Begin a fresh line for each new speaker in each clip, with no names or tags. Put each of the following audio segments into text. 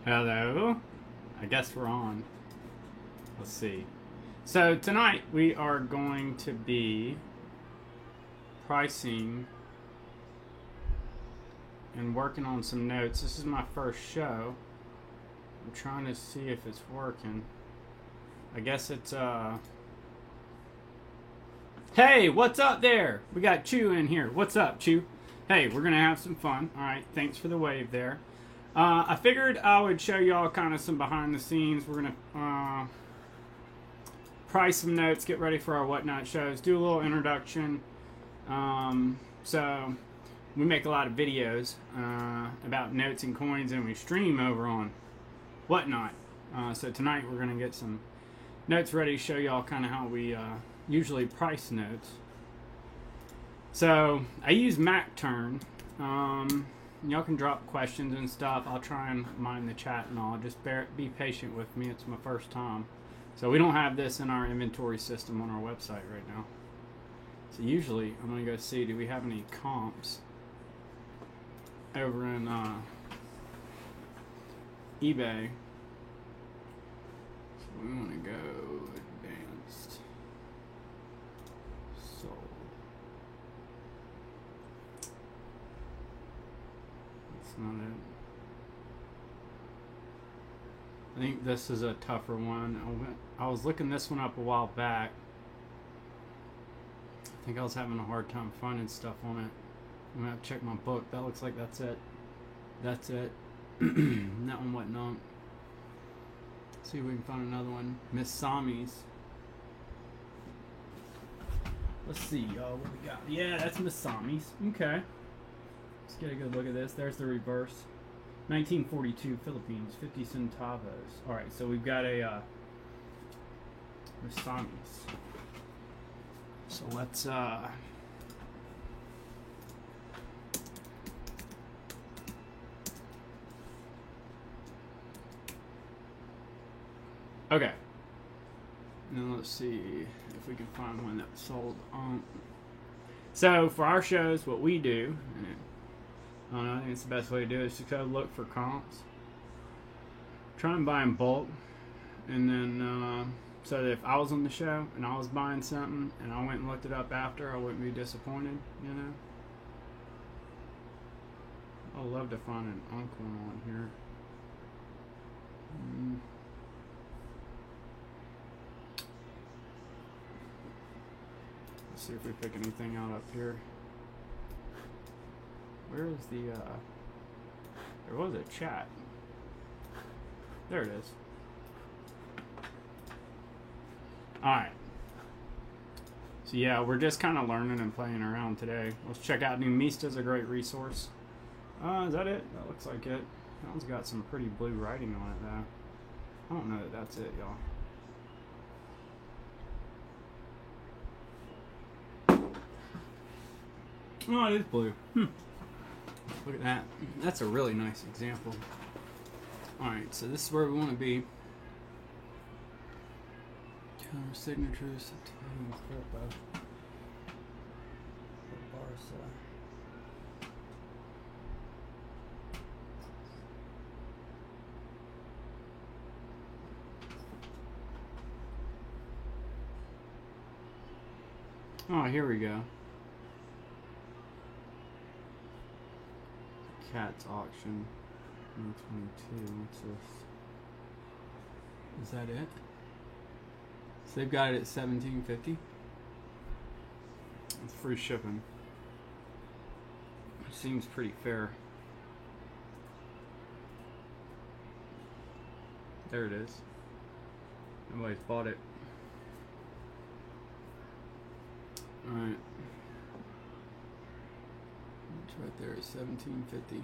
Hello. I guess we're on. Let's see. So tonight we are going to be pricing and working on some notes. This is my first show. I'm trying to see if it's working. I guess it's Hey, what's up there? We got Chew in here. What's up, Chew? Hey, we're gonna have some fun. Alright, thanks for the wave there. I figured I would show y'all kind of some behind the scenes. We're gonna price some notes, get ready for our Whatnot shows, do a little introduction. So we make a lot of videos about notes and coins, and we stream over on Whatnot. So tonight we're gonna get some notes ready to show y'all kind of how we usually price notes. So I use MacTurn. Y'all can drop questions and stuff. I'll try and mind the chat and all. Just be patient with me. It's my first time. So we don't have this in our inventory system on our website right now. So usually I'm going to go see, do we have any comps over in eBay. So we want to go advanced. Sold. Not it. I think this is a tougher one. I was looking this one up a while back. I think I was having a hard time finding stuff on it. I'm gonna have to check my book. That looks like that's it. That's it. That one Whatnot. See if we can find another one. Miss Sami's. Let's see, y'all. What we got? Yeah, that's Miss Sami's. Okay. Let's get a good look at this. There's the reverse. 1942, Philippines, 50 centavos. Alright, so we've got a Rasamis. So let's okay. Now let's see if we can find one that sold on. So for our shows, what we do, I don't know, I think it's the best way to do it is to go look for comps. Try and buy in bulk. And then, so that if I was on the show and I was buying something and I went and looked it up after, I wouldn't be disappointed, you know? I'd love to find an uncle on here. Let's see if we pick anything out up here. Where is the, there was a chat. There it is. Alright. So yeah, we're just kind of learning and playing around today. Let's check out Numista's a great resource. Is that it? That looks like it. That one's got some pretty blue writing on it though. I don't know that that's it, y'all. Oh, it is blue. Look at that. That's a really nice example. Alright, so this is where we want to be. Color signatures. Oh, here we go. Cat's auction 2022. What's this? Is that it? So they've got it at $17.50. It's free shipping. Which seems pretty fair. There it is. Nobody's bought it. Alright. It's right there, $17.50.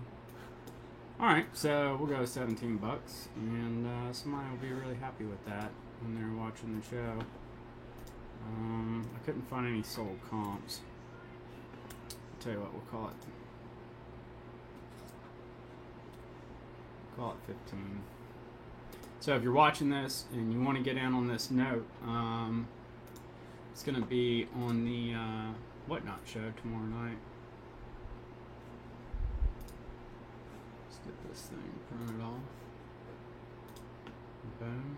Alright, so we'll go with 17 bucks, and somebody will be really happy with that when they're watching the show. I couldn't find any sold comps. I'll tell you what, we'll call it. Call it 15. So if you're watching this and you want to get in on this note, it's going to be on the Whatnot show tomorrow night. Let's get this thing printed off. Boom.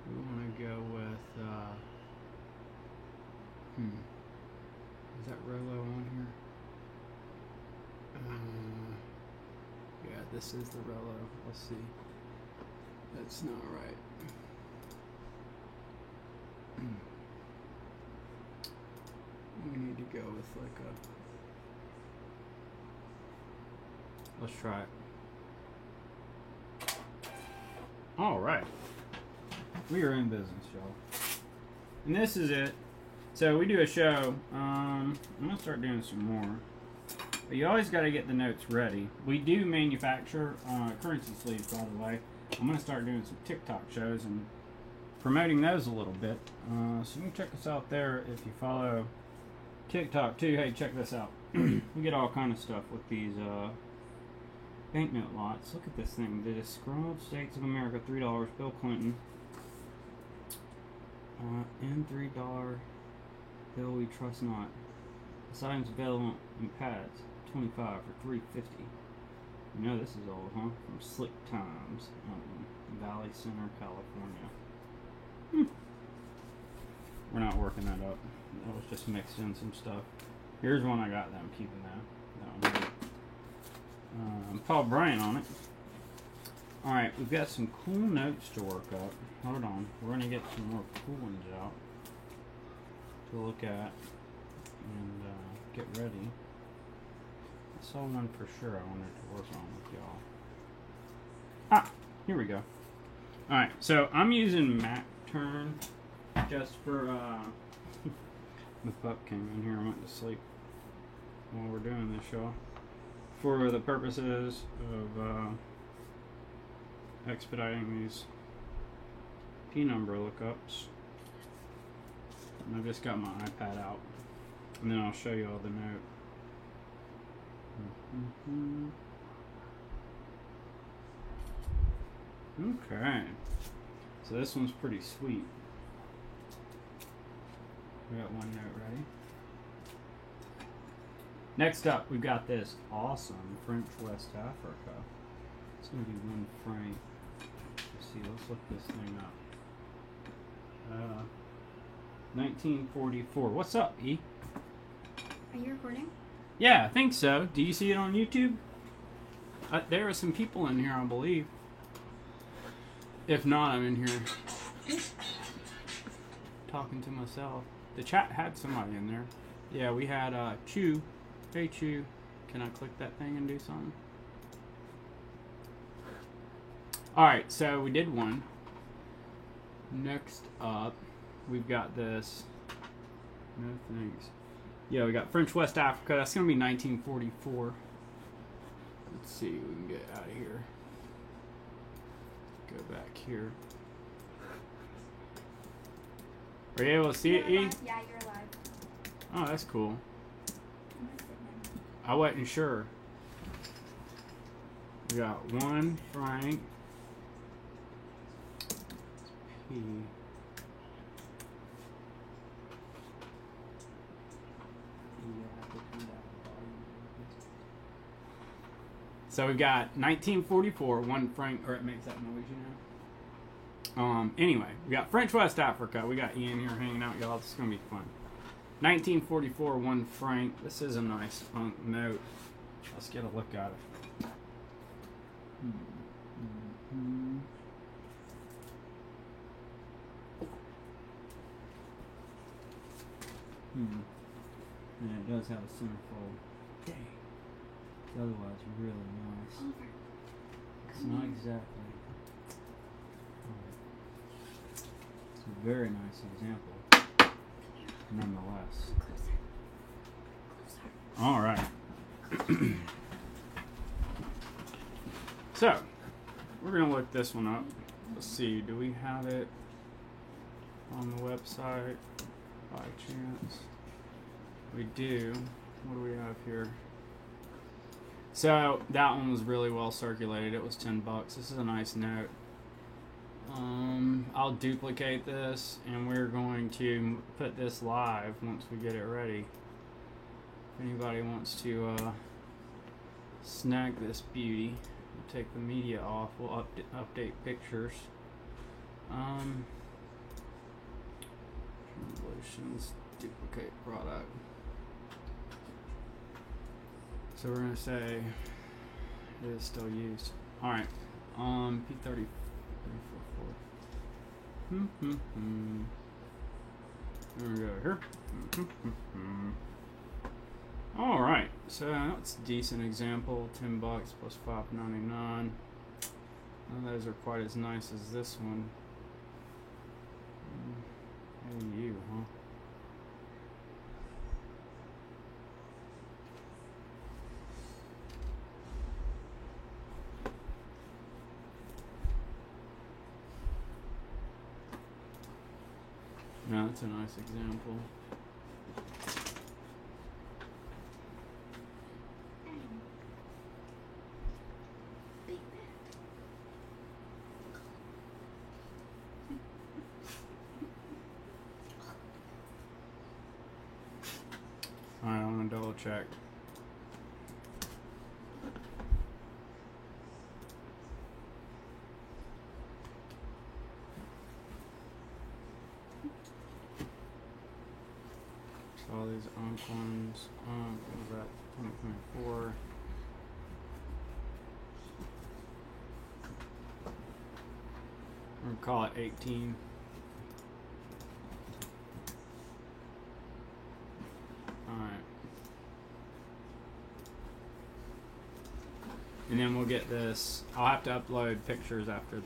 We want to go with, is that Rolo on here? Yeah, this is the Rolo. Let's see. That's not right. We need to go with like a... Let's try it. All right. We are in business, y'all. And this is it. So we do a show. I'm going to start doing some more. But you always got to get the notes ready. We do manufacture currency sleeves, by the way. I'm going to start doing some TikTok shows and promoting those a little bit. So you can check us out there if you follow TikTok too. Hey, check this out. We get all kind of stuff with these banknote lots. Look at this thing. The Disgruntled States of America, $3. Bill Clinton. And $3 bill we trust not. This item's available in pads. 25 for $3.50. You know this is old, huh? From Slick Times, Valley Center, California. We're not working that up. That was just mixed in some stuff. Here's one I got that I'm keeping that one. Paul Bryant on it. Alright, we've got some cool notes to work up. Hold on. We're going to get some more cool ones out to look at and get ready. I saw one for sure I wanted to work on with y'all. Ah, here we go. Alright, so I'm using Mac Turn just for, the pup came in here and went to sleep while we're doing this, y'all. For the purposes of expediting these P number lookups. And I've just got my iPad out. And then I'll show you all the note. Okay. So this one's pretty sweet. We got one note ready. Next up, we've got this awesome French West Africa. It's going to be one franc. Let's see, let's look this thing up. 1944. What's up, E?
Are you recording?
Yeah, I think so. Do you see it on YouTube? There are some people in here, I believe. If not, I'm in here talking to myself. The chat had somebody in there. Yeah, we had Chew. Hey, Chew. Can I click that thing and do something? Alright, so we did one. Next up, we've got this. No thanks. Yeah, we got French West Africa. That's going to be 1944. Let's see if we can get out of here. Go back here. Are you able to see it, E?
Yeah, you're alive.
Oh, that's cool. I wasn't sure. We got 1 franc. P. So we got 1944, 1 franc, or it makes that noise, you know. Anyway, we got French West Africa. We got Ian here hanging out, y'all. This is gonna be fun. 1944, 1 franc. This is a nice note. Let's get a look at it. Yeah, it does have a centerfold. Dang. It's otherwise really nice. It's not exactly. It's a very nice example, nonetheless. All right. So, we're gonna look this one up. Let's see. Do we have it on the website by chance? We do. What do we have here? So that one was really well circulated. It was $10. This is a nice note. I'll duplicate this, and we're going to put this live once we get it ready. If anybody wants to snag this beauty, take the media off. We'll update pictures. Translations, duplicate product. So we're gonna say it is still used. All right. P30. There we go here. All right, so that's a decent example. $10 plus $5.99. None of those are quite as nice as this one. Hey, you, huh? No, that's a nice example. Alright, I'm gonna double check. All these ones, what was that? 2024. We're gonna call it 18. Alright. And then we'll get this. I'll have to upload pictures after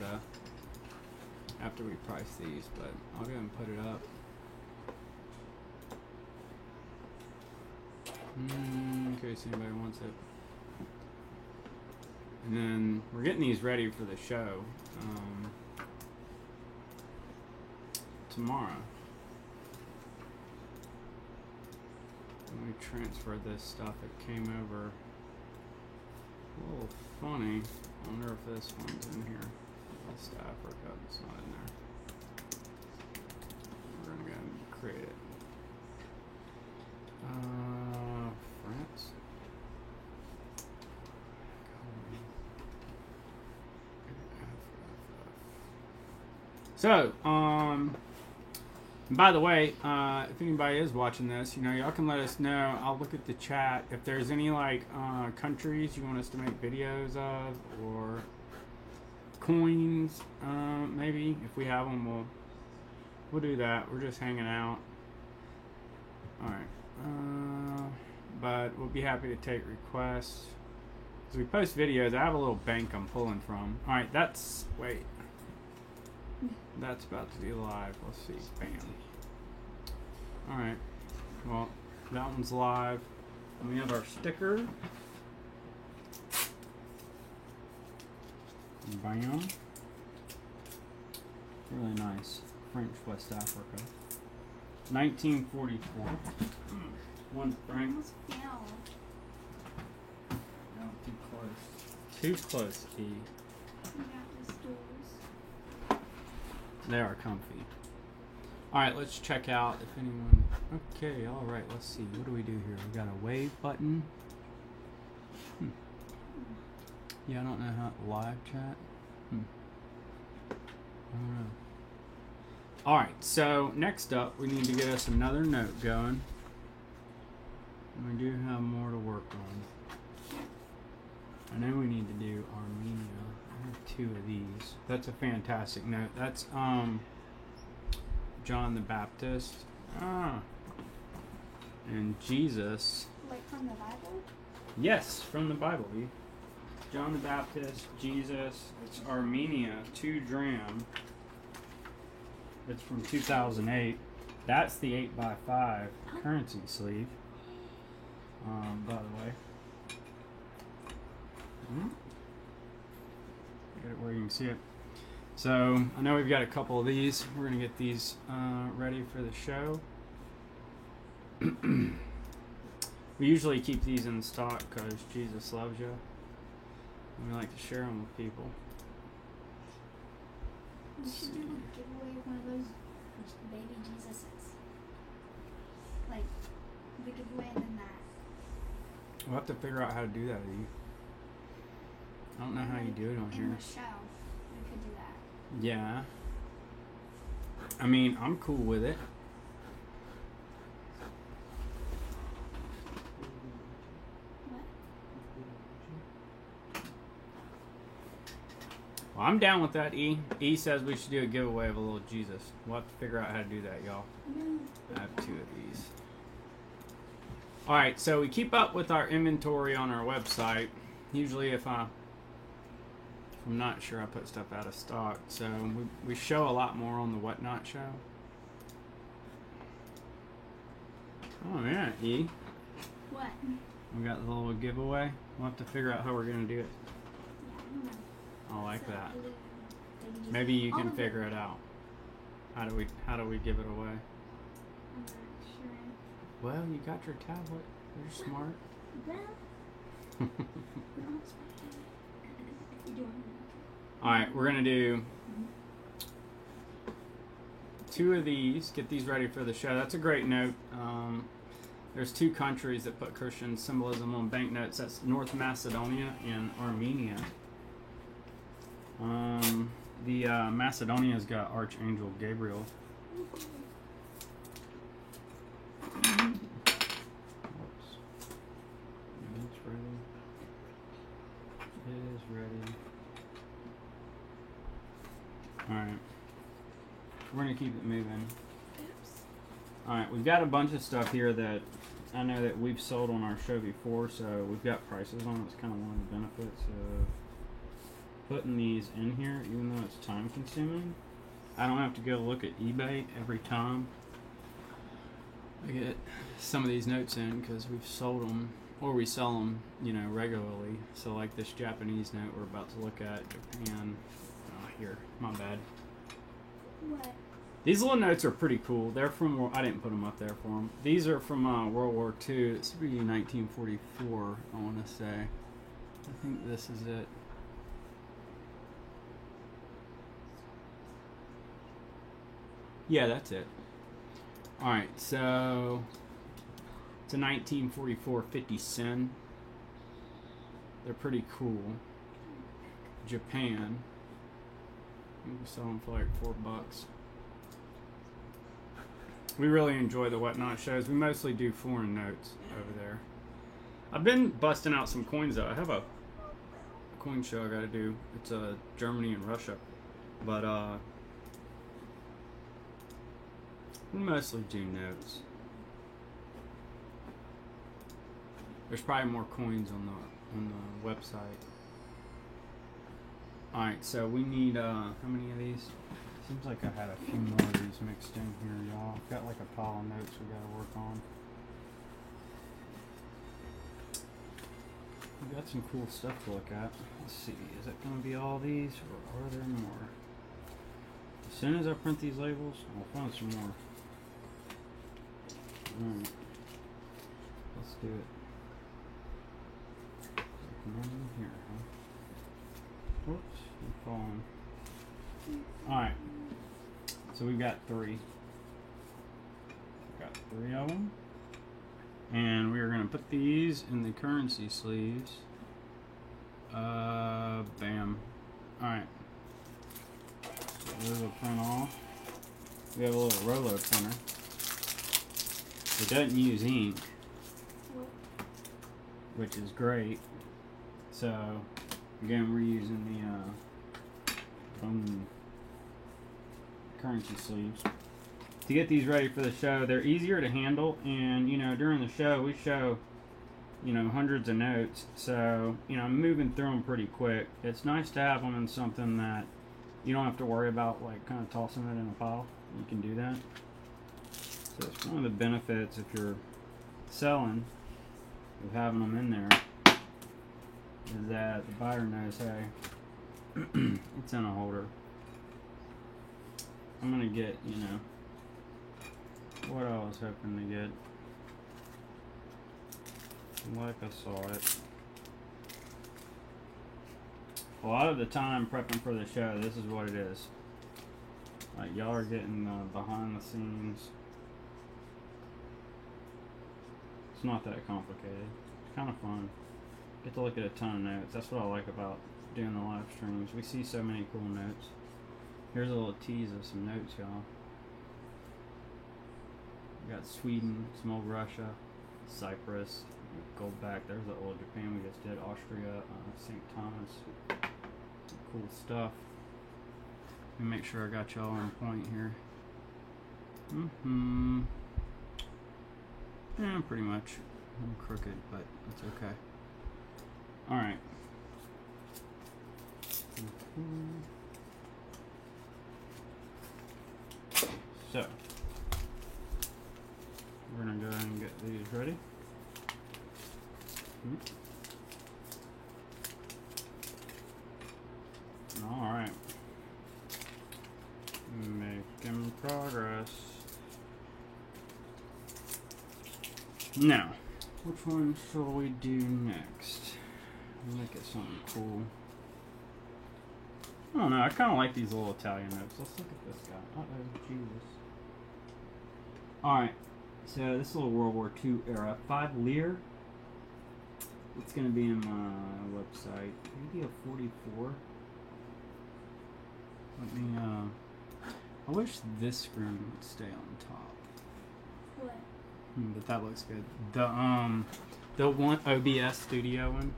we price these, but I'll go ahead and put it up. In case anybody wants it. And then we're getting these ready for the show tomorrow. Let me transfer this stuff. It came over a little funny. I wonder if this one's in here. West Africa. It's not in there. We're gonna go ahead and create it. France. So, by the way, if anybody is watching this, y'all can let us know. I'll look at the chat if there's any countries you want us to make videos of, or coins. Maybe if we have them, we'll do that. We're just hanging out. All right. But we'll be happy to take requests. As we post videos, I have a little bank I'm pulling from. All right, that's about to be live. Let's see. Bam. All right. Well, that one's live. And we have our sticker. Bam. Really nice. French West Africa. 1944. One franc. No, too close. Too close, E. They are comfy. Alright, let's check out if anyone... Okay, alright, let's see. What do we do here? We got a wave button. Yeah, I don't know how... Live chat? I don't know. Alright, so next up, we need to get us another note going. And we do have more to work on. I know we need to do Armenia. I have 2 of these. That's a fantastic note. That's John the Baptist. And Jesus.
Like from the Bible?
Yes, from the Bible. John the Baptist, Jesus. It's Armenia, 2 dram. It's from 2008. That's the 8x5 currency sleeve. By the way. Get it where you can see it. So, I know we've got a couple of these. We're going to get these ready for the show. We usually keep these in stock because Jesus loves you. And we like to share them with people.
We should do a giveaway of one of those baby Jesuses. Like, the giveaway and then that.
We'll have to figure out how to do that, I don't know how you do it on
in
here.
the show, we could do that.
Yeah. I mean, I'm cool with it.
What?
Well, I'm down with that, E. E says we should do a giveaway of a little Jesus. We'll have to figure out how to do that, y'all. I have 2 of these. Alright, so we keep up with our inventory on our website. Usually if I'm not sure, I put stuff out of stock. So we show a lot more on the Whatnot show. Oh yeah, E.
What?
We got the little giveaway. We'll have to figure out how we're going to do it.
Yeah, I don't know.
I like
So,
that.
baby Jesus.
Maybe you
All
can
of
figure it out. How do we give it away?
I'm not sure.
Well, you got your tablet. You're smart.
Well, no, it's fine. You're doing
Alright, we're going to do 2 of these. Get these ready for the show. That's a great note. There's 2 countries that put Christian symbolism on banknotes. That's North Macedonia and Armenia. The Macedonia's got Archangel Gabriel. Oops. It's ready. It is ready. Alright. We're going to keep it moving.
Oops.
Alright, we've got a bunch of stuff here that I know that we've sold on our show before, so we've got prices on it. It's kind of one of the benefits of putting these in here, even though it's time consuming. I don't have to go look at eBay every time I get some of these notes in, because we've sold them, or we sell them, you know, regularly. So like this Japanese note we're about to look at, Japan. Here, my bad.
What?
These little notes are pretty cool. They're from, I didn't put them up there for them. These are from World War II. This would be 1944, I want to say. I think this is it. Yeah, that's it. Alright, so it's a 1944 50 sen. They're pretty cool. Japan. We sell them for like $4. We really enjoy the Whatnot shows. We mostly do foreign notes over there. I've been busting out some coins though. I have a coin show I gotta do. It's Germany and Russia. But we mostly do notes. There's probably more coins on the website. Alright, so we need how many of these? Seems like I had a few more of these mixed in here, y'all. I've got like a pile of notes we gotta work on. We got some cool stuff to look at. Let's see, is it gonna be all these, or are there more? As soon as I print these labels, I'll find some more. Alright. Let's do it. Nothing here, huh? Whoops, I'm falling. Alright. So we've got 3. We've got 3 of them. And we are going to put these in the currency sleeves. Bam. Alright. So those will print off. We have a little Rolo printer. It doesn't use ink, which is great. So, again, we're using the currency sleeves. To get these ready for the show, they're easier to handle, and, you know, during the show, we show, you know, hundreds of notes, so, you know, I'm moving through them pretty quick. It's nice to have them in something that you don't have to worry about, like, kind of tossing it in a pile. You can do that. So it's one of the benefits if you're selling of having them in there, is that the buyer knows, hey, it's in a holder. I'm gonna get, you know, what I was hoping to get. Like I saw it. A lot of the time prepping for the show, this is what it is. Like, y'all are getting behind the scenes. It's not that complicated. It's kind of fun. Get to look at a ton of notes. That's what I like about doing the live streams. We see so many cool notes. Here's a little tease of some notes, y'all. We got Sweden, some old Russia, Cyprus, gold back. There's the old Japan we just did. Austria, St. Thomas. Cool stuff. Let me make sure I got y'all on point here. Yeah, pretty much. I'm crooked, but it's okay. Alright. So, we're going to go ahead and get these ready. Alright. Making progress. Now, which one shall we do next? Make it something cool. I don't know, I kind of like these little Italian notes. Let's look at this guy. Uh-oh, Jesus. Alright, so this little World War II era. 5 Lear. It's going to be in my website. Maybe a 44. Let me, I wish this screen would stay on top.
What?
But that looks good. The one OBS Studio one.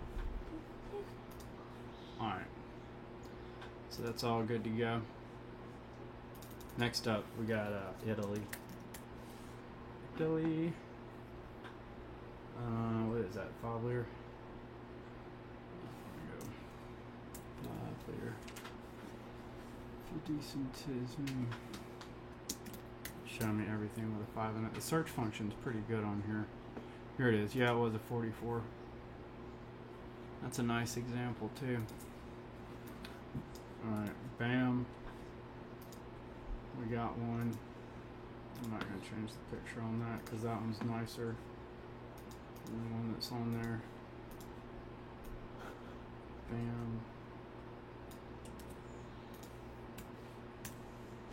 Alright. So that's all good to go. Next up, we got Italy. Italy. What is that? 5 Lear? There we go. 5 Lear. Decentism. Show me everything with a 5 in it. The search function's pretty good on here. Here it is. Yeah, it was a 44. That's a nice example too. Alright, bam. We got one. I'm not going to change the picture on that because that one's nicer than the one that's on there. Bam.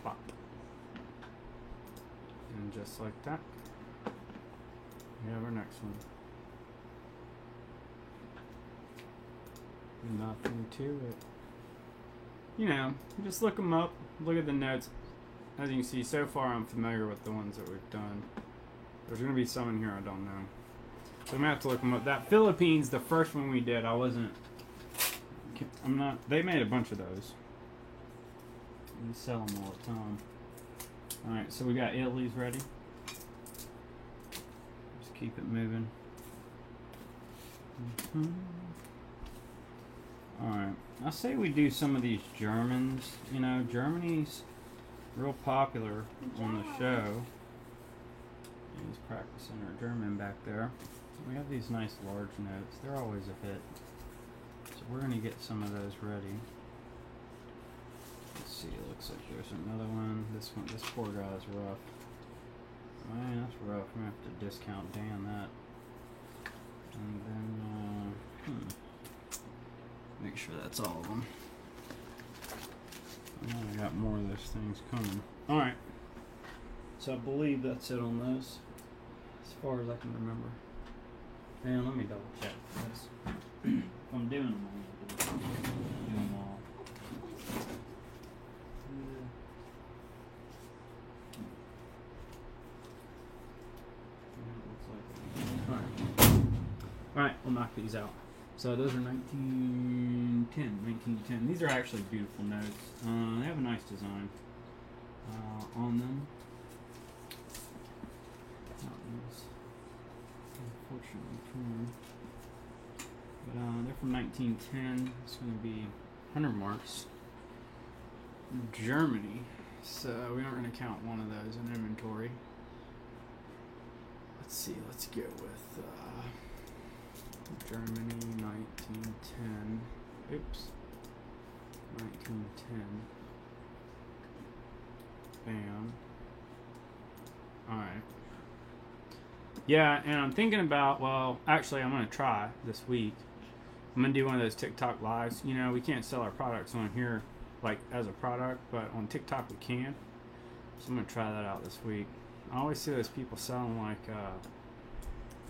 Pop. And just like that, we have our next one. Nothing to it. You know, just look them up, look at the notes. As you can see, so far I'm familiar with the ones that we've done. There's going to be some in here I don't know. So I'm going to have to look them up. That Philippines, the first one we did, they made a bunch of those. We sell them all the time. Alright, so we got Italy's ready. Just keep it moving. Alright, I say we do some of these Germans. You know, Germany's real popular on the show. He's practicing our German back there. We have these nice large notes. They're always a hit. So we're going to get some of those ready. Let's see, it looks like there's another one. This poor guy's rough. Man, that's rough. I'm going to have to discount Dan that. And then, make sure that's all of them. I got more of those things coming. Alright. So I believe that's it on those. As far as I can remember. And let me double check this. If I'm doing them all, I'm doing them all. Alright, we'll knock these out. So those are 1910. These are actually beautiful notes. They have a nice design on them. Unfortunately torn. But they're from 1910. It's going to be 100 marks. Germany. So we aren't going to count one of those in inventory. Let's see. Let's go with Germany 1910. Oops. 1910. Bam. Alright. Yeah, and I'm thinking about, well, actually I'm going to try this week. I'm going to do one of those TikTok lives. You know, we can't sell our products on here, like, as a product, but on TikTok we can. So I'm going to try that out this week. I always see those people selling, like,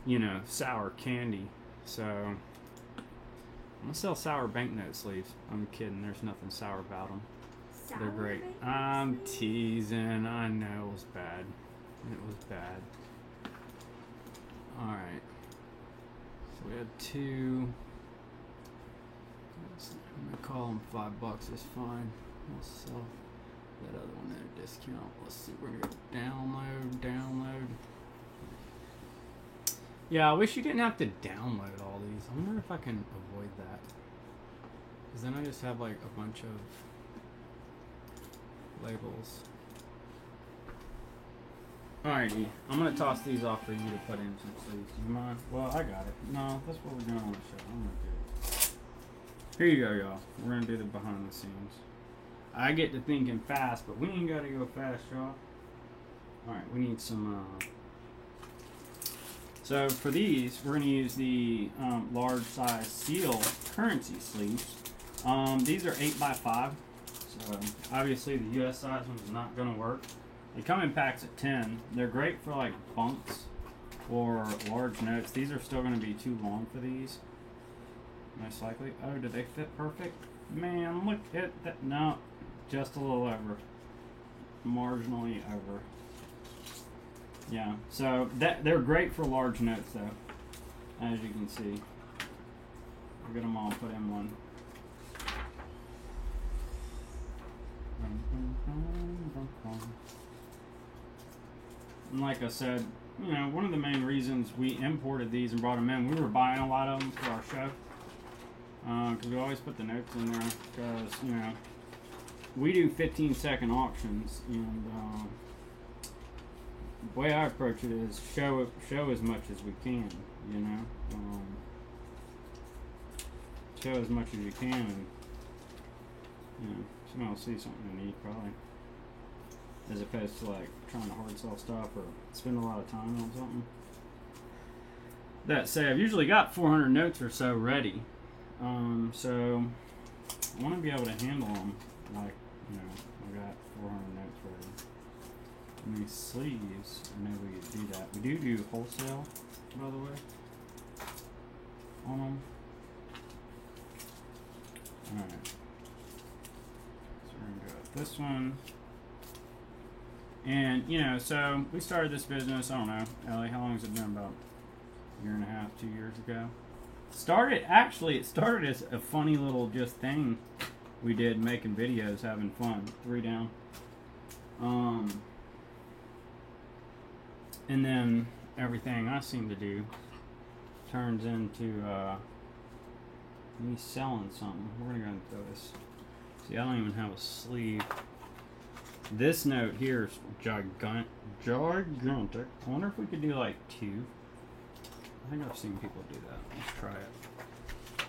you know, sour candy. So, I'm I'm gonna sell sour banknote sleeves. I'm kidding. There's nothing sour about them.
Sour
They're great.
bacon
I'm
sleeves?
teasing. I know it was bad. It was bad. All right. So we have two. I'm gonna call them $5. It's fine. We'll sell that other one at a discount. Let's see. We're gonna go download. Yeah, I wish you didn't have to download all these. I wonder if I can avoid that. Because then I just have like a bunch of labels. Alrighty, I'm gonna toss these off for you to put in some sleeves. Do you mind? Well, I got it. No, that's what we're doing on the show. I'm gonna do it. Here you go, y'all. We're gonna do the behind the scenes. I get to thinking fast, but we ain't gotta go fast, y'all. Alright, we need some, So for these, we're gonna use the large size seal currency sleeves. These are 8x5, so obviously the US size one's not gonna work. They come in packs of 10. They're great for like bunks or large notes. These are still gonna be too long for these, most likely. Oh, did they fit perfect? Man, look at that. No, just a little over, marginally over. Yeah, so they're great for large notes though, as you can see. I'll get them all put in one. And like I said, you know, one of the main reasons we imported these and brought them in, we were buying a lot of them for our show. Because we always put the notes in there, because, you know, we do 15-second auctions, and the way I approach it is show as much as we can, you know. Show as much as you can, and, you know, someone will see something they need, probably. As opposed to, like, trying to hard sell stuff or spend a lot of time on something. That said, I've usually got 400 notes or so ready. So I want to be able to handle them, like, you know, I got 400 notes ready. And these sleeves, I know we could do that. We do wholesale, by the way, on them. Alright. So we're going to go with this one. And, you know, so we started this business, I don't know, Ellie, how long has it been? About a year and a half, 2 years ago? It started as a funny little just thing we did, making videos, having fun. 3 down. And then everything I seem to do turns into me selling something. We're gonna go and throw this. See, I don't even have a sleeve. This note here is gigantic. I wonder if we could do like 2. I think I've seen people do that. Let's try it.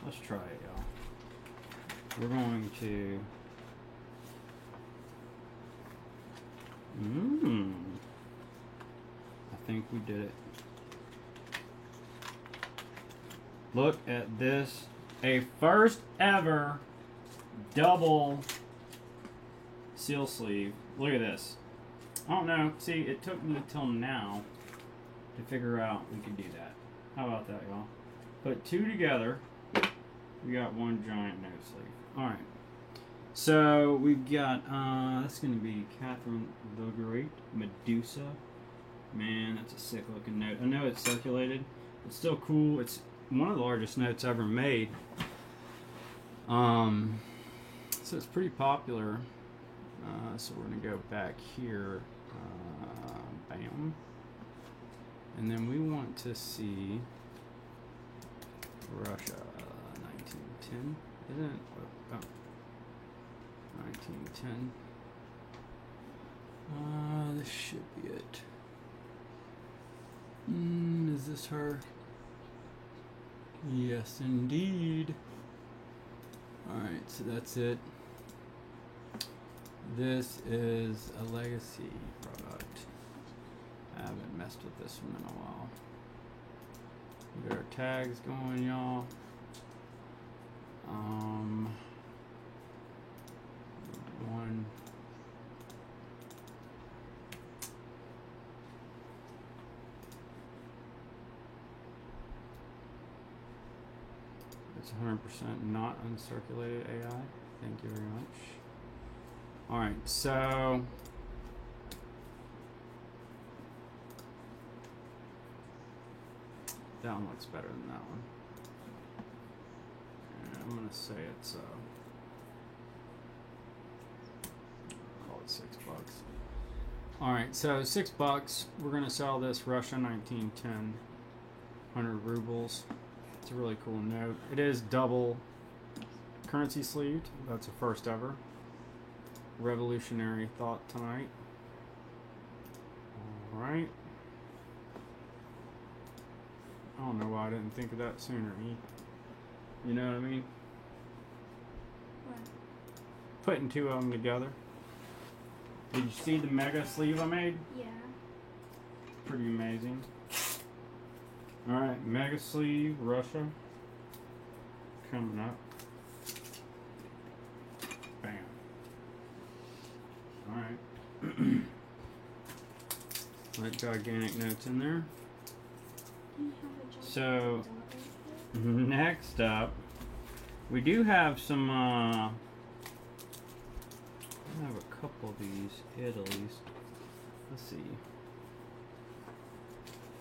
Let's try it, y'all. We're going to... I think we did it. Look at this. A first ever double seal sleeve. Look at this. I don't know. See, it took me till now to figure out we could do that. How about that, y'all? Put 2 together. We got 1 giant note sleeve. Alright. So, we've got, that's going to be Catherine the Great, Medusa. Man, that's a sick looking note. I know it's circulated. It's still cool. It's one of the largest notes ever made. So it's pretty popular. So we're going to go back here. Bam. And then we want to see Russia, 1910, isn't it? Oh, 1910. This should be it. Is this her? Yes, indeed. Alright, so that's it. This is a legacy product. I haven't messed with this one in a while. We got our tags going, y'all. One. It's 100% not uncirculated AI. Thank you very much. All right, so that one looks better than that one. And I'm gonna say it's call it $6. All right, so $6. We're gonna sell this Russia 1910, 100 rubles. It's a really cool note. It is double currency sleeved. That's a first ever. Revolutionary thought tonight. All right. I don't know why I didn't think of that sooner. You know what I mean?
What?
Putting two of them together. Did you see the mega sleeve I made?
Yeah.
Pretty amazing. Alright, mega sleeve, Russia. Coming up. Bam. Alright. Let gigantic notes in there. So, next up, we do have some, I have a couple of these Italy's. Let's see.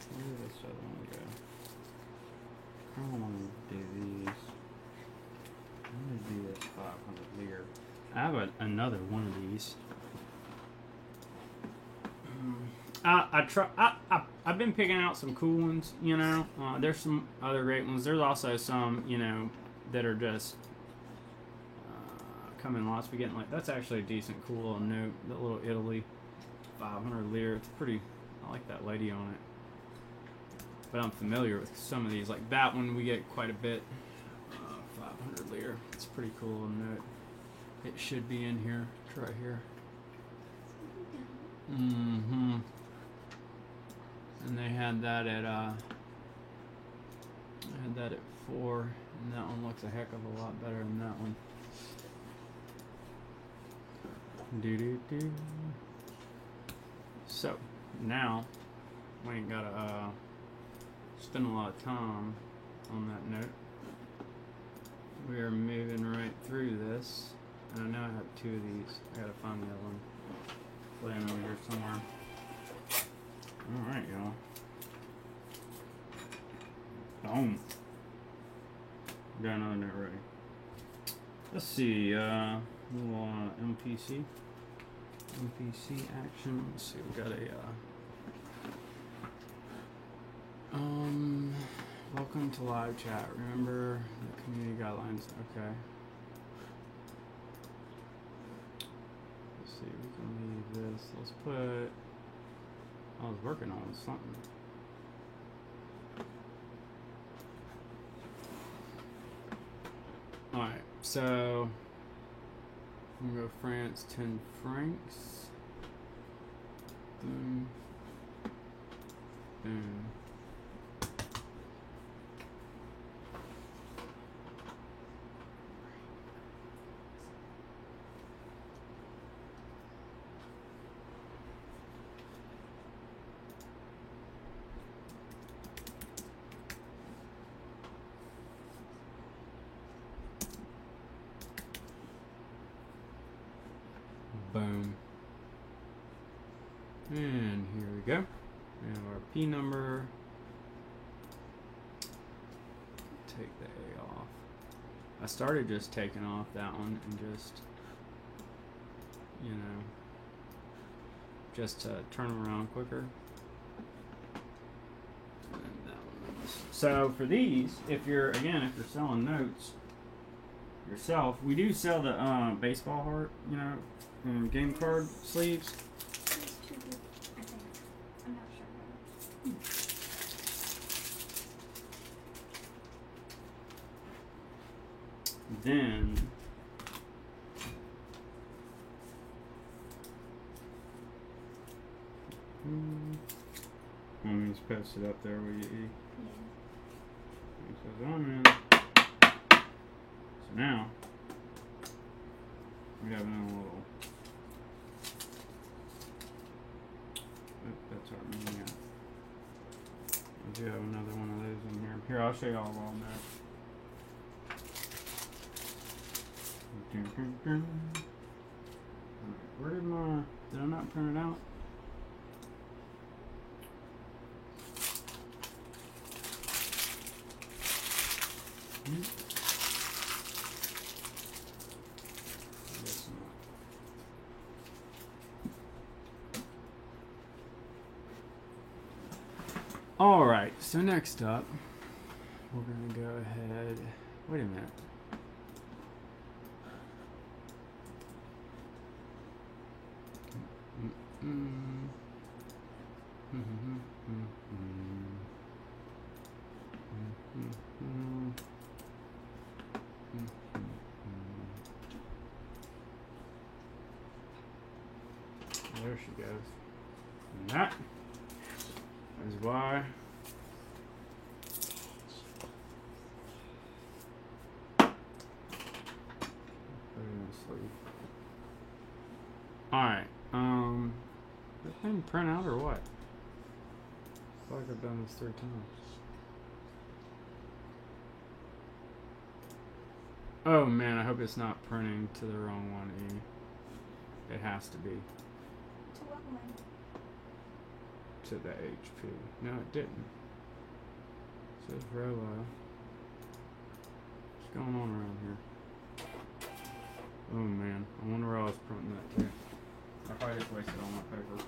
Where did this other one go? I don't want to do these. I'm going to do this 500 lira. I have another one of these. I've been picking out some cool ones, you know. There's some other great ones. There's also some, you know, that are just come in lots. We getting like that's actually a decent, cool little note. That little Italy 500 lira. It's pretty. I like that lady on it. But I'm familiar with some of these. Like that one, we get quite a bit. 500 lira. It's a pretty cool little note. It should be in here. It's right here. Mm-hmm. And they had that at I had that at 4, and that one looks a heck of a lot better than that one. Do. So now we ain't gotta spend a lot of time on that note. We are moving right through this, and I know I have 2 of these. I gotta find the other one. Laying over here somewhere. Alright, y'all. Boom. Got another note ready. Let's see, little MPC. MPC action. Let's see, we got a welcome to live chat. Remember the community guidelines. Okay. Let's see, we can leave this. Let's put I was working on something. Alright, so I'm gonna go France 10 francs. Boom. Boom. Boom. And here we go. We have our P number. Take the A off. I started just taking off that one and just, you know, just to turn them around quicker. And then that one. So for these, if you're selling notes yourself, we do sell the baseball heart, you know, game card sleeves.
There's 2 big, I think. I'm not sure.
Then let me just post it up there with you.
Yeah.
It says on in. So now we have another little. That's our menu. We do have another one of those in here. Here, I'll show you all of that. Where did did I not print it out? Guess not. Alright, so next up, we're going to go ahead. Wait a minute. There she goes. And that is why alright, did that thing print out or what? I feel like I've done this 3 times. Oh man, I hope it's not printing to the wrong one, E. It has to be.
To what one?
To the HP. No, it didn't. It says Rolo. What's going on around here? Oh man, I wonder where I was printing that too. I probably just wasted all my paper.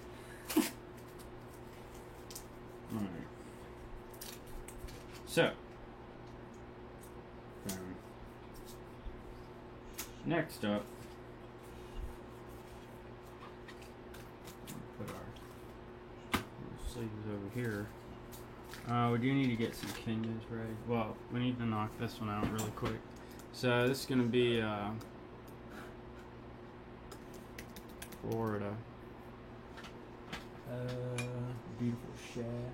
Alright. So. Next up. Put our sleeves over here. We do need to get some Kenyas ready. Well, we need to knock this one out really quick. So this is going to be Florida. Beautiful shad.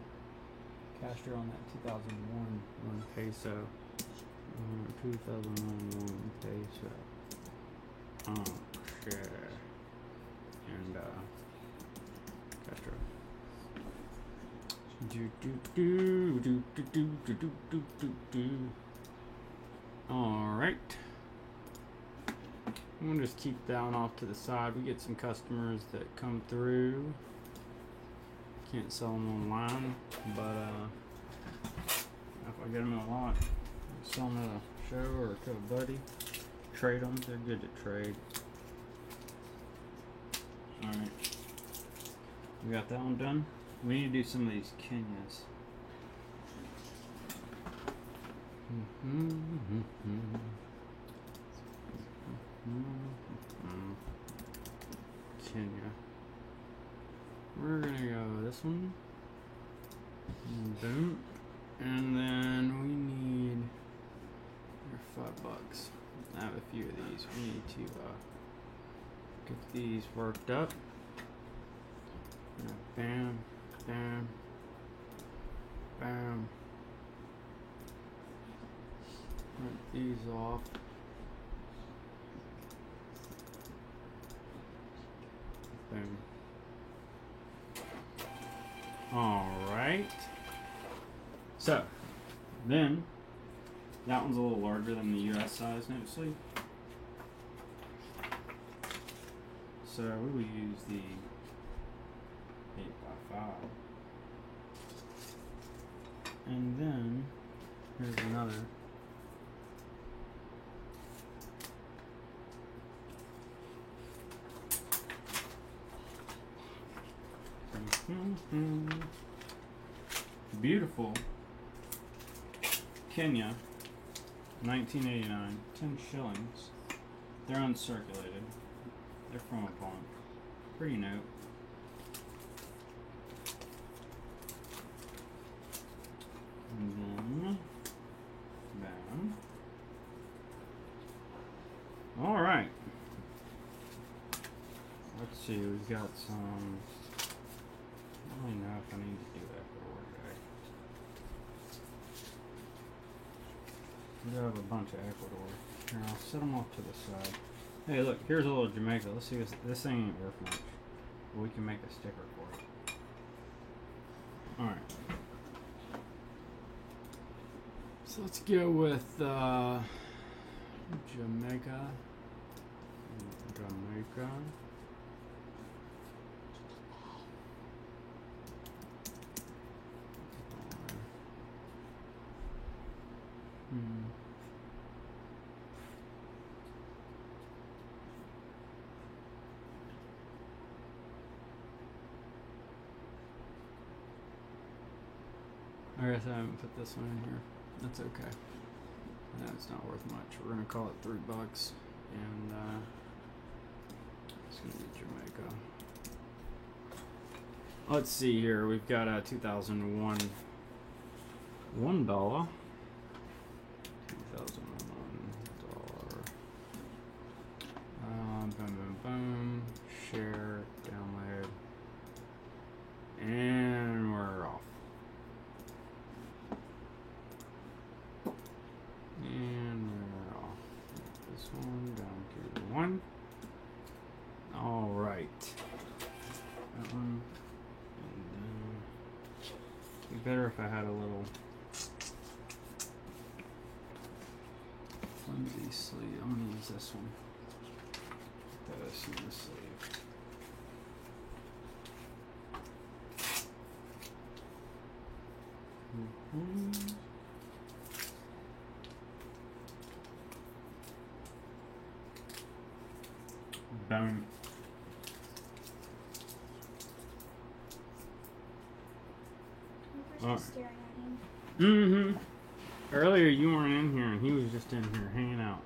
Castro on that 2001 1 peso. 2001 1 peso. Oh, shit. And Castro. Alright. I'm gonna just keep that one off to the side. We get some customers that come through. Can't sell them online, but if I get them in a lot, I'll sell them at a show or to a buddy. Trade them. They're good to trade. Alright. We got that one done. We need to do some of these Kenyas. Kenya. We're gonna go this one. Boom. And then we need $5. I have a few of these. We need to get these worked up. Bam, bam, bam. Print these off. Boom. Alright. So, then, that one's a little larger than the US size note sleeve. So, we will use the 8x5. And then, here's another. Beautiful Kenya, 1989, 10 shillings. They're uncirculated. They're from a pawn. Pretty note. And then, bam. Alright. Let's see, we've got some. I don't know if I need to do that for Ecuador. We have a bunch of Ecuador. Here, I'll set them off to the side. Hey, look, here's a little Jamaica. Let's see, this thing ain't worth much. But we can make a sticker for it. Alright. So let's go with Jamaica. Jamaica. I guess I haven't put this one in here. That's okay. That's not worth much. We're gonna call it $3, and it's gonna be Jamaica. Let's see here. We've got a 2001 $1. 2001 $. Boom, boom, boom. Share, download, and we're off. And we're off. This one down to 1. All right. That one. And then it'd be better if I had a little flimsy sleeve. I'm gonna use this one. This in the sleeve. Boom.
Just staring at him.
Earlier you weren't in here and he was just in here hanging out.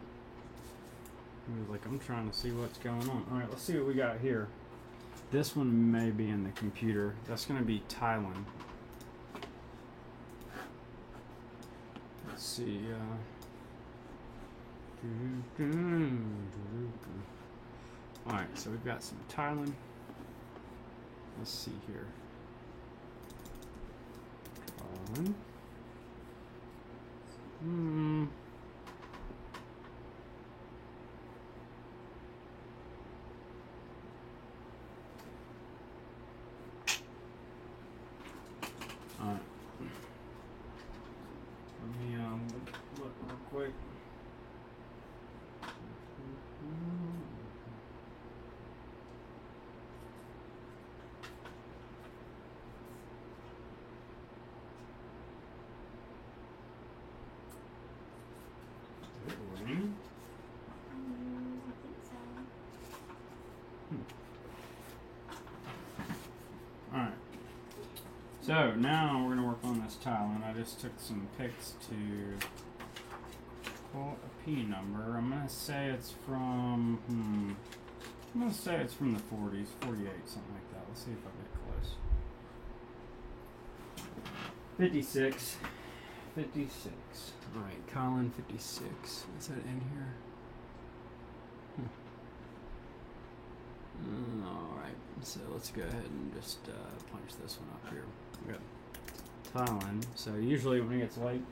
He was like, I'm trying to see what's going on. Alright, let's see what we got here. This one may be in the computer. That's going to be Thailand. Let's see. Alright, so we've got some Thailand. Let's see here. Thailand. Alright. Let me look real quick.
I think so.
Alright. So now we're going to work on this Thailand. I just took some pics to pull a P number. I'm going to say it's from, I'm going to say it's from the 40s, 48, something like that. Let's see if I get close. 56. 56. Alright, Colin 56. Is that in here? Alright, so let's go ahead and just punch this one up here. We got Thailand. So usually when it gets late,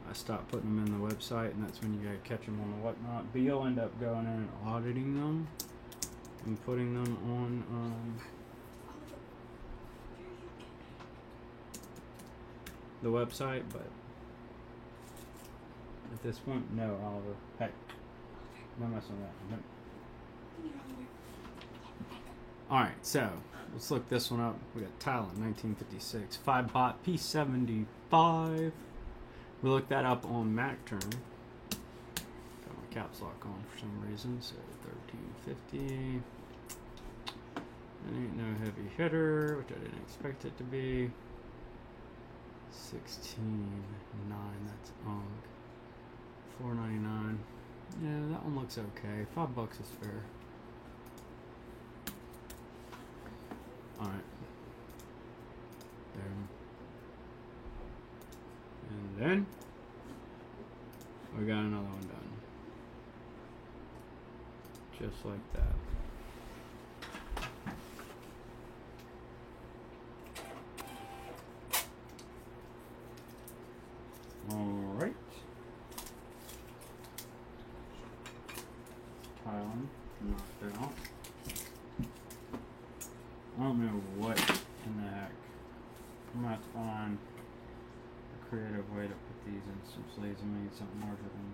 I stop putting them in the website, and that's when you gotta catch them on the whatnot. But you'll end up going in and auditing them and putting them on the website, but at this point, no, Oliver. Hey, no messing with that. No. Alright, so let's look this one up. We got Thailand, 1956. 5 bot P75. We looked that up on MacTurn. Got my caps lock on for some reason, so 1350. It ain't no heavy hitter, which I didn't expect it to be. 16.9, that's UNC. 4.99. Yeah, that one looks okay. $5 is fair. Alright. Boom. And then we got another one done. Just like that. Alright. Thailand knocked out. I don't know what in the heck. I'm gonna have to find a creative way to put these in some sleeves. I'm gonna need something larger than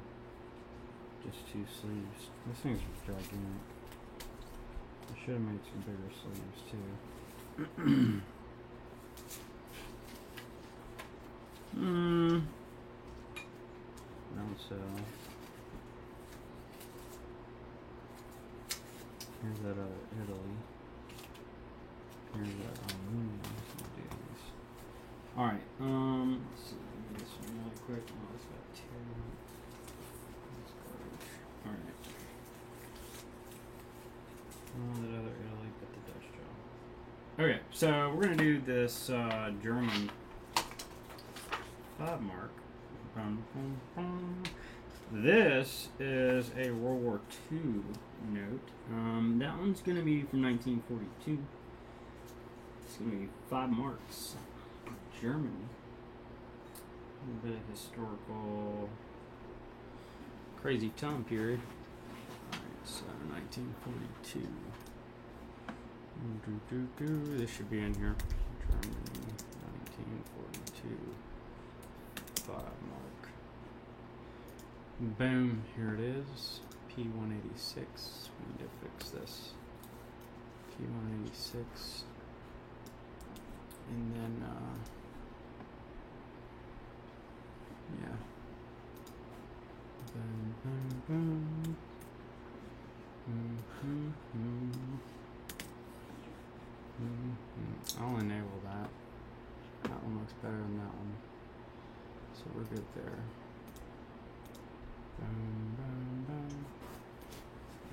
Just 2 sleeves. This thing's gigantic. I should have made some bigger sleeves too. Don't sell. Here's that Italy. Here's that Alright, let's see, let me do this one really quick. Oh, it's got 2. That's garbage. Alright. That other Italy, but the Dutch job.
Okay, so we're gonna do this German 5 mark. This is a World War II note. That one's gonna be from 1942. It's gonna be 5 marks. Germany. A little bit of historical crazy time period. Alright, so 1942. This should be in here. Germany, 1942. 5 mark. Boom, here it is. P186. We need to fix this. P186. And then, yeah. Boom, boom, boom. I'll enable that. That one looks better than that one. So we're good there. Boom, boom, boom.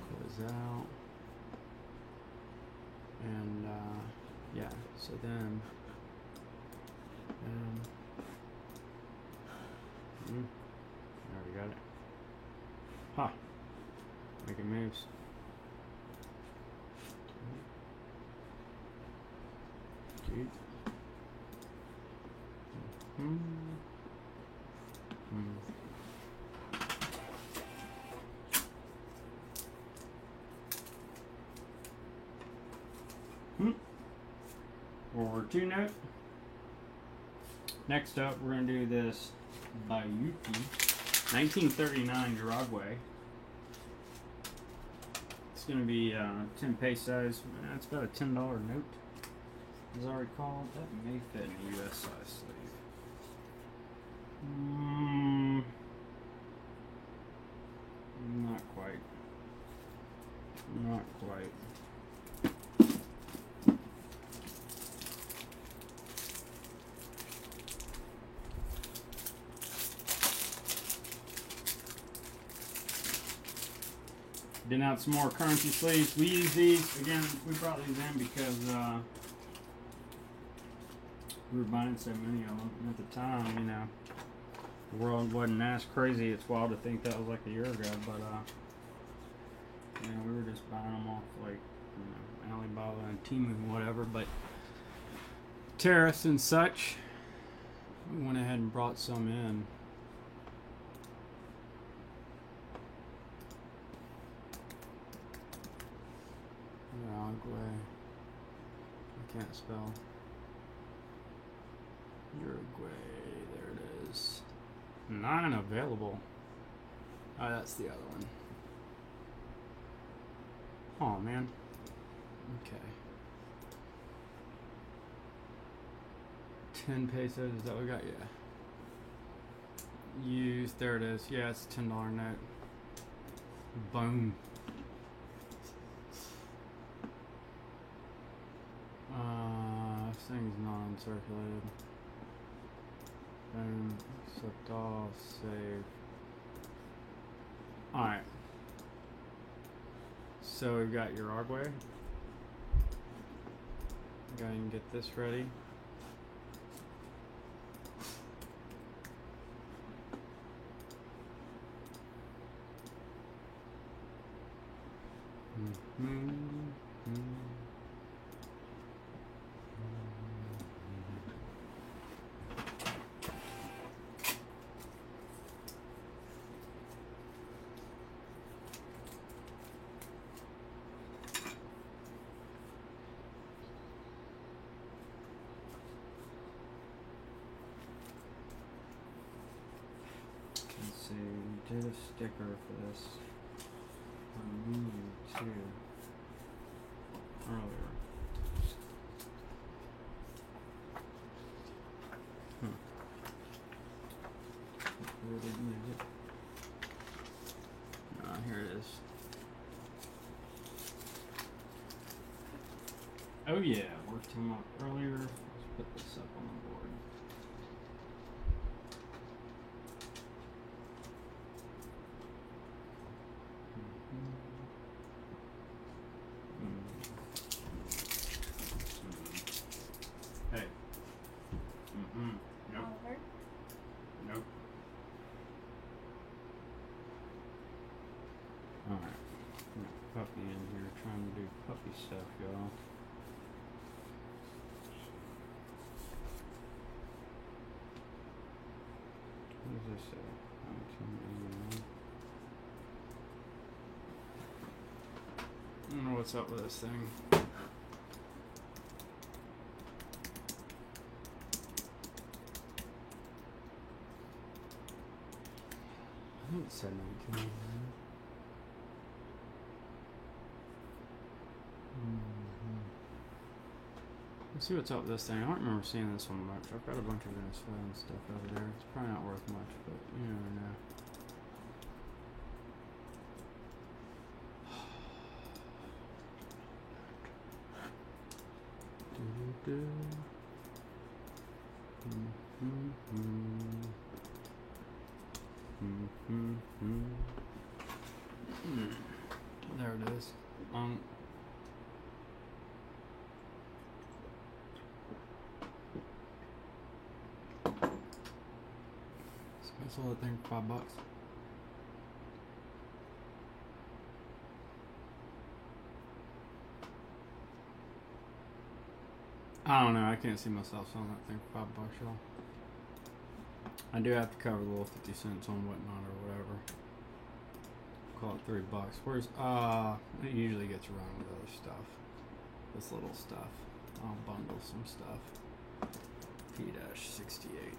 Close out. And, yeah, so then, I already got it. Ha! Making moves. Cute. World War II note. Next up, we're going to do this Bayuki 1939 Uruguay. It's going to be 10 pesos. It's about a $10 note. As I recall, that may fit in a US size sleeve. Not quite. Not quite. Getting out some more currency sleeves. We use these, again, we brought these in because we were buying so many of them. And at the time, you know, the world wasn't as crazy. It's wild to think that was like a year ago, but, you know, we were just buying them off, like, you know, Alibaba and Temu and whatever, but tariffs and such, we went ahead and brought some in. Uruguay. I can't spell. Uruguay. There it is. Not available. Oh, that's the other one. Oh, man. Okay. 10 pesos. Is that what we got? Yeah. Used. There it is. Yeah, it's a $10 note. Boom. This thing's not uncirculated. Boom. Accept all. Save. Alright. So we've got Uruguay. Go ahead and get this ready.
did a sticker for this on New Year too. Earlier. Where did I move it? Ah, here it is. Oh yeah, worked him up earlier. Let's put this up on the board. Hey. Nope.
Oliver.
Nope. Alright. Got puppy in here trying to do puppy stuff, y'all. What does this say? 1989.
I don't know what's up with this thing.
I think it said 1989.
Let's see what's up with this thing. I don't remember seeing this one much. I've got a bunch of Venezuelan stuff over there. It's probably not worth much, but you never know. There it is. I sold that thing for $5. I don't know. I can't see myself selling that thing for $5, y'all. I do have to cover the little 50 cents on whatnot or whatever. Call it $3. Where's it usually gets around with other stuff. This little stuff. I'll bundle some stuff. P-68.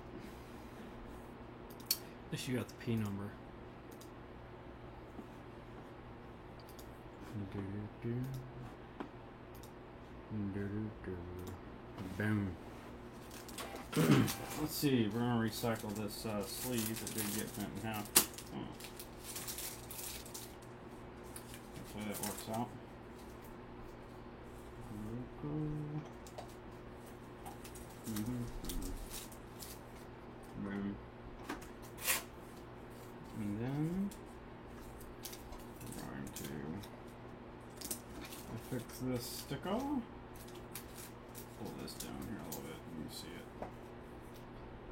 At least you got the P number. Boom.
Let's see, we're gonna recycle this sleeve that did get bent in half. Hopefully that works out. Boom. And then I'm going to fix this sticker. Pull this down here a little bit. Let me see it.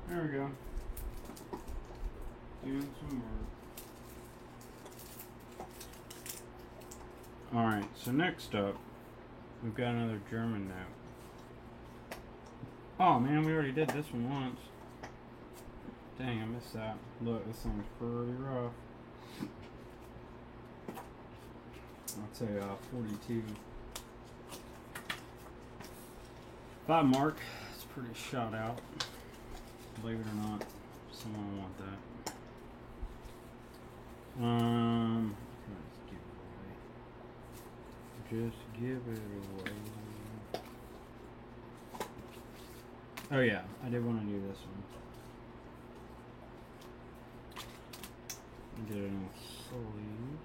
There we go. Doing some work. Alright, so next up, we've got another German note. Oh man, we already did this one once. Dang, I missed that. Look, this thing's pretty rough. I'd say 42. 5 mark. It's pretty shot out. Believe it or not, someone will want that. Just give it away. Oh yeah, I did want to do this one. Get it in a sleeve.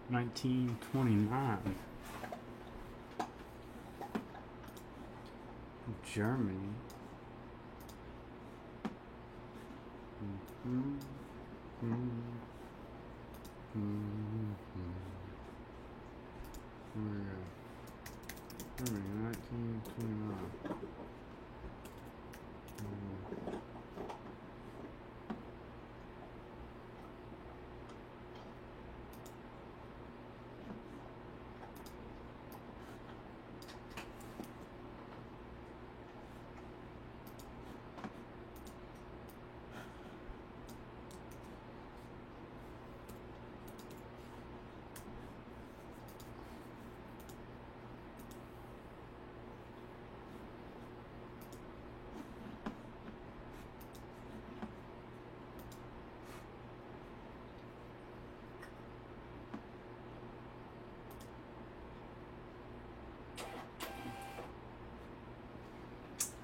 $19.29. Germany. Germany, 1929.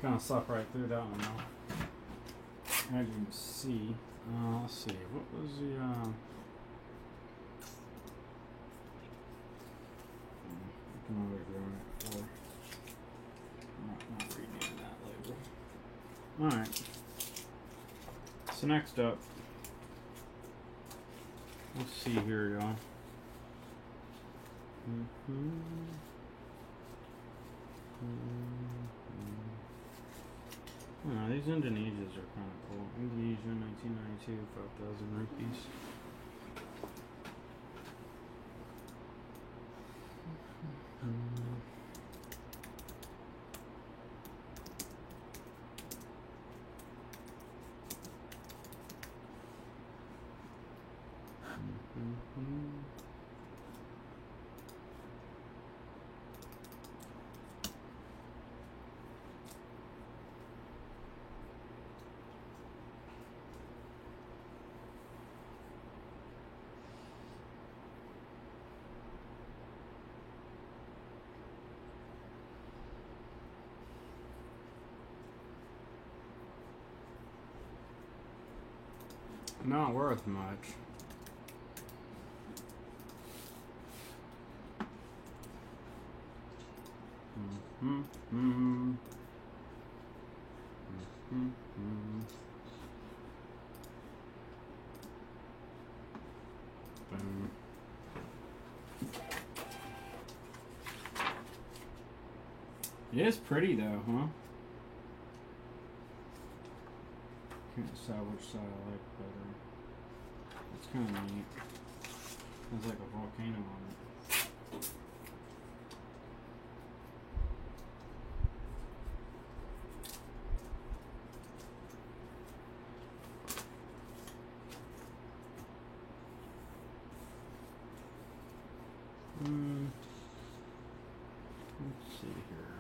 Kind of slept right through that one though. As you can see. Let's see. What was the I can always ruin it for. Not reading that label. Alright. So next up. Let's see here, y'all. Oh, these Indonesias are kind of cool. Indonesia, 1992, 5,000 rupees. Not worth much. It is pretty though, huh? Can't decide which side I like better. It's kind of neat. There's like a volcano on it. Let's see here.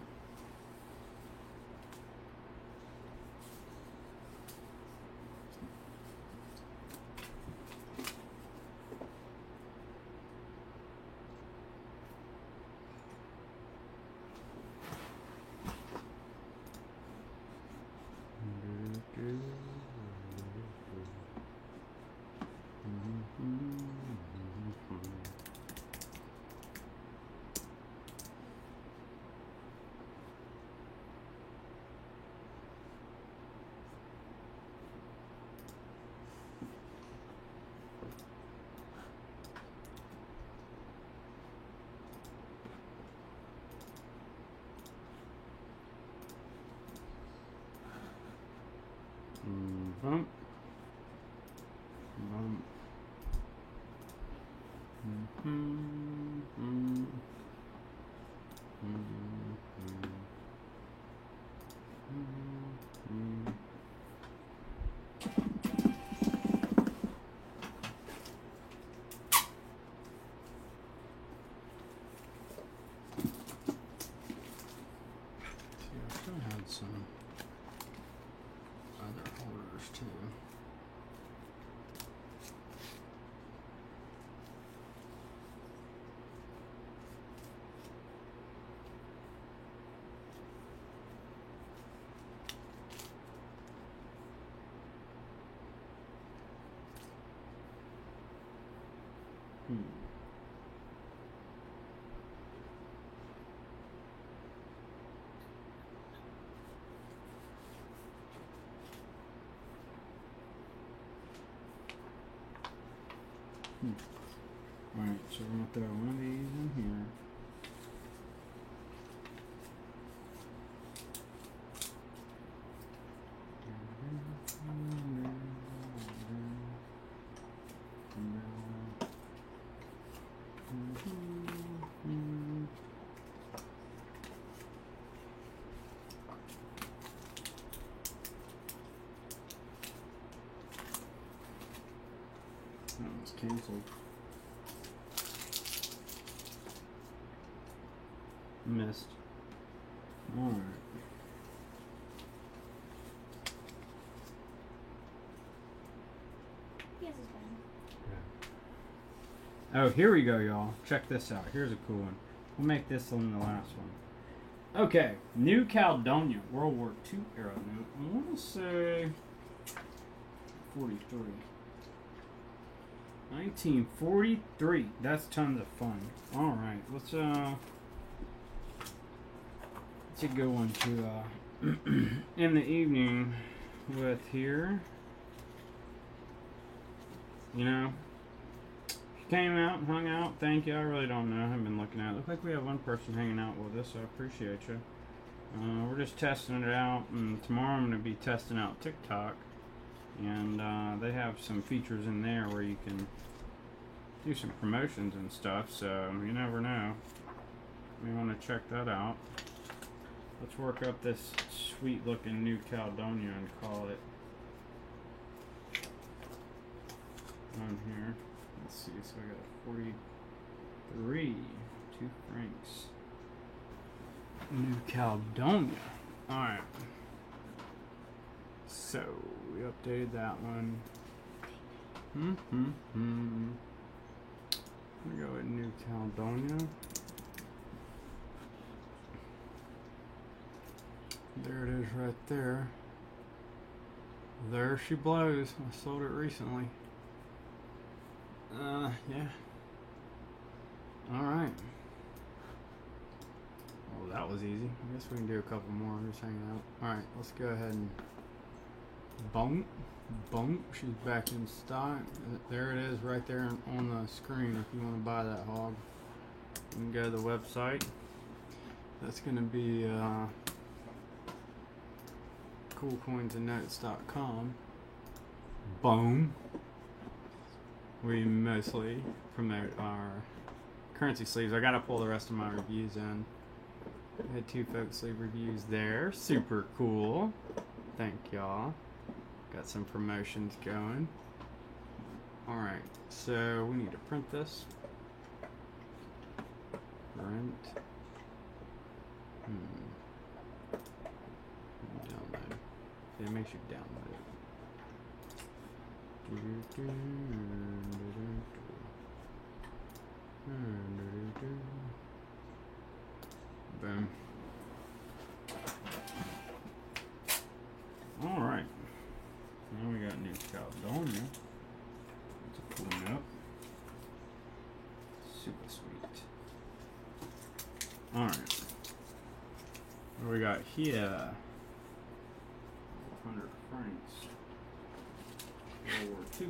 Bump. Bump. I still had some other orders too. Alright, so we're gonna throw one of these in here. That one's canceled. Missed. Alright.
Yes, it's fine.
Oh, here we go, y'all. Check this out. Here's a cool one. We'll make this one the last one. Okay, New Caledonia, World War II era note. I want to say 43. 1943. That's tons of fun. All right, let's go into in the evening with here. You know, came out and hung out. Thank you. I really don't know. I haven't been looking at it. Looks like we have one person hanging out with us. I appreciate you. We're just testing it out, and tomorrow I'm going to be testing out TikTok, and they have some features in there where you can do some promotions and stuff. So you never know. We want to check that out. Let's work up this sweet-looking New Caledonia and call it on here. Let's see, so I got 43, 2 francs. New Caledonia. Alright. So, we updated that one. We go with New Caledonia. There it is right there. There she blows. I sold it recently. Yeah. Alright. Well, that was easy. I guess we can do a couple more. Just hanging out. Alright, let's go ahead and boom. Boom. She's back in stock. There it is right there on the screen if you want to buy that hog. You can go to the website. That's going to be coolcoinsandnotes.com. Boom. We mostly promote our currency sleeves. I gotta pull the rest of my reviews in. We had 2 folk sleeve reviews there. Super cool. Thank y'all. Got some promotions going. Alright, so we need to print this. Print. Download. It makes you download it. Boom. Alright. Now we got New Caledonia. Let's pull it up. Super sweet. Alright. What do we got here? 100 francs. World War II.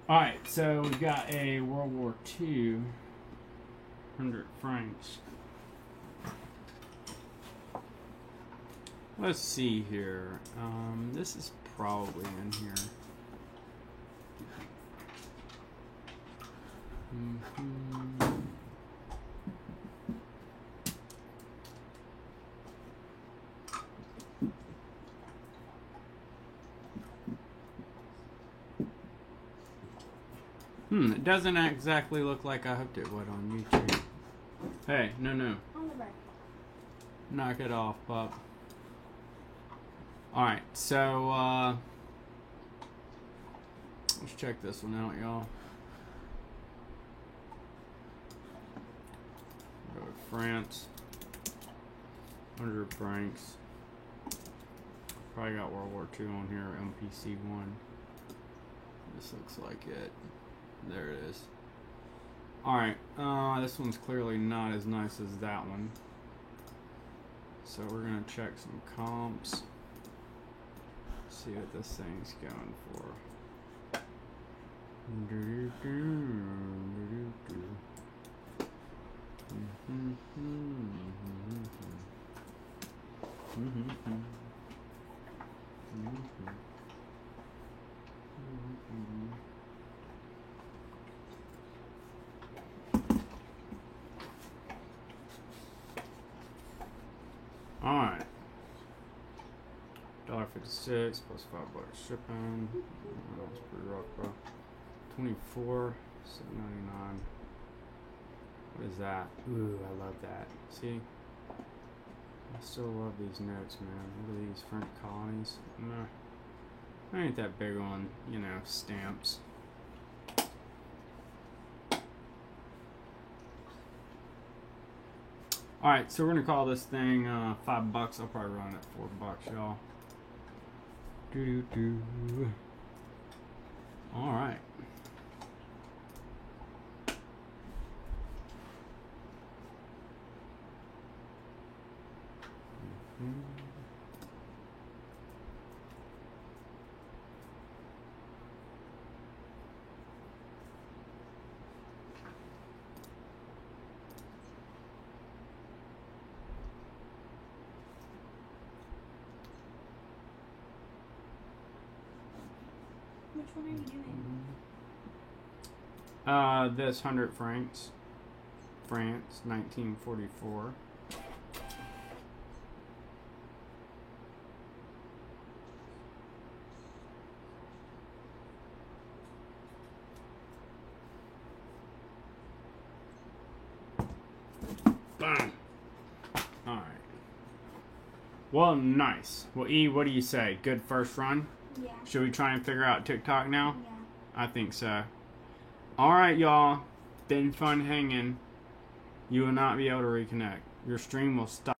Alright, so we've got a World War II 100 francs. Let's see here. This is probably in here. It doesn't exactly look like I hoped it would on YouTube. Hey, no.
On the back.
Knock it off, pup. Alright, so, let's check this one out, y'all. Go to France. 100 francs. Probably got World War II on here, MPC 1. This looks like it. There it is. Alright, this one's clearly not as nice as that one. So we're going to check some comps. See what this thing's going for. Alright. $56 plus $5 shipping. Oh, that's pretty rough, bro. 24, $7.99. What is that? Ooh, I love that. See? I still love these notes, man. What are these French colonies? Nah, I ain't that big on, you know, stamps. Alright, so we're gonna call this thing $5. I'll probably run it at $4, y'all. Doo doo doo. Alright.
Which one are you doing?
This 100 francs. France, 1944. Boom. Alright. Well, nice. Well, E, what do you say? Good first run?
Yeah.
Should we try and figure out TikTok now?
Yeah.
I think so. Alright, y'all. Been fun hanging. You will not be able to reconnect. Your stream will stop.